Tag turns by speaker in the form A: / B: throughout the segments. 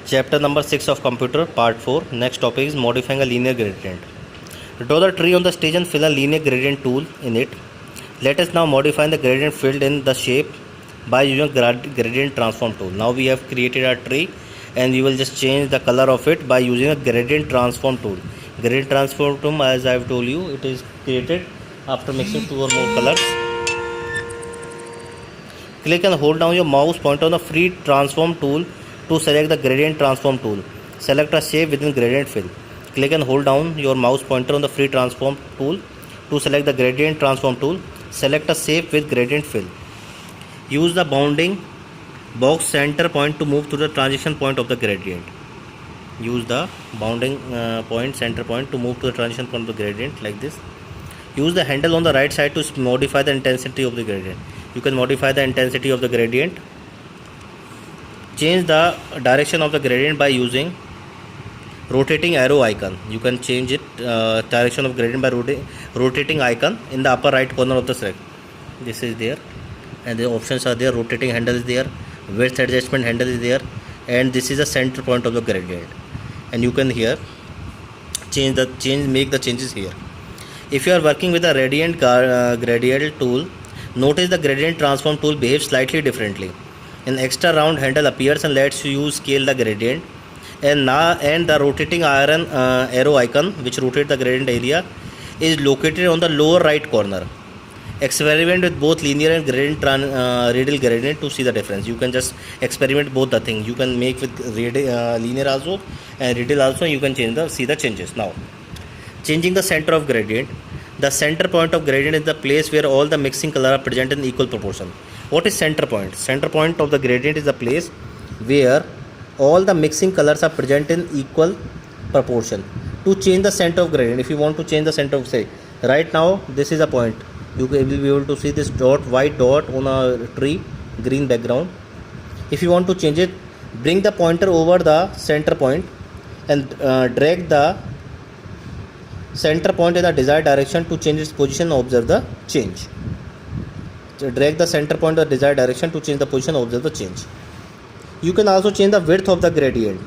A: Chapter number 6 of computer, part 4. Next topic is modifying a linear gradient. Draw the tree on the stage and fill a linear gradient tool in it. Let us now modify the gradient filled in the shape by using gradient transform tool. Now we have created a tree and we will just change the color of it by using a gradient transform tool. Gradient transform tool, as I have told you, it is created after mixing two or more colors. Click and hold down your mouse pointer on the free transform tool to select the gradient transform tool. Select a shape within gradient fill. Click and hold down your mouse pointer on the free transform tool to select the gradient transform tool. Select a shape with gradient fill. Use the bounding box center point to move to the transition point of the gradient. Use the bounding point center point to move to the transition point of the gradient like this. Use the handle on the right side to modify the intensity of the gradient. You can modify the intensity of the gradient. Change the direction of the gradient by using rotating arrow icon. You can change it direction of gradient by rotating icon in the upper right corner of the select. This is there and the options are there. Rotating handle is there, width adjustment handle is there, and this is the center point of the gradient, and you can here make the changes here. If you are working with a gradient tool, notice the gradient transform tool behaves slightly differently. An extra round handle appears and lets you scale the gradient, and the rotating iron arrow icon, which rotates the gradient area, is located on the lower right corner. Experiment with both linear and radial gradient to see the difference. You can just experiment both the things. You can make with linear also and radial also. You can see the changes. Now, changing the center of gradient. The center point of gradient is the place where all the mixing color are present in equal proportion. What is center point? Center point of the gradient is the place where all the mixing colors are present in equal proportion. To change the center of gradient, if you want to change the center of, say, right now this is a point. You will be able to see this white dot on a tree, green background. If you want to change it, bring the pointer over the center point and drag the center point in the desired direction to change its position and observe the change. So drag the center point in the desired direction to change the position and observe the change. You can also change the width of the gradient.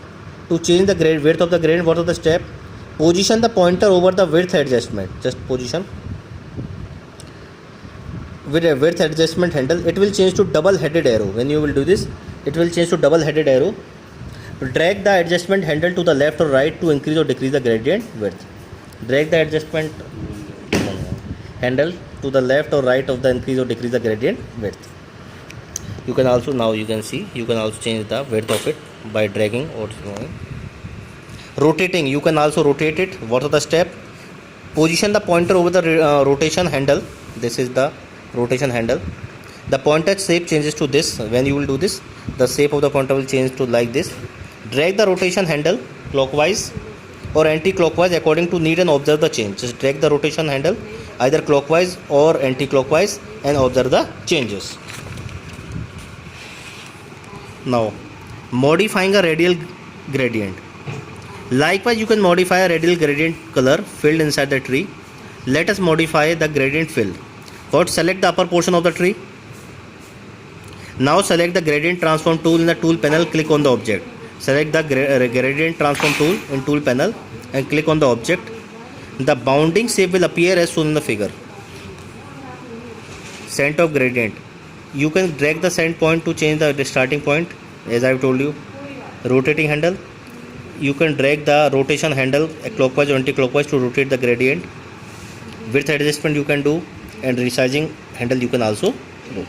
A: To change the width of the gradient, what are the steps? Position the pointer over the width adjustment. Just position. With a width adjustment handle, it will change to double-headed arrow. When you will do this, it will change to double-headed arrow. Drag the adjustment handle to the left or right to increase or decrease the gradient width. Drag the adjustment handle to the left or right of the increase or decrease the gradient width. You can also, now you can see, you can also change the width of it by dragging or throwing. Rotating, you can also rotate it. What are the steps? Position the pointer over the rotation handle. This is the rotation handle. The pointer shape changes to this. When you will do this, the shape of the pointer will change to like this. Drag the rotation handle clockwise or anti-clockwise according to need and observe the change. Just drag the rotation handle either clockwise or anti-clockwise and observe the changes. Now, modifying a radial gradient. Likewise, you can modify a radial gradient color filled inside the tree. Let us modify the gradient fill. First, select the upper portion of the tree. Now select the gradient transform tool in the tool panel. Click on the object. Select the gradient transform tool in tool panel and click on the object. The bounding shape will appear as shown in the figure. Center of gradient. You can drag the center point to change the starting point, as I have told you. Rotating handle. You can drag the rotation handle clockwise or anti-clockwise to rotate the gradient. Width adjustment you can do, and resizing handle you can also do.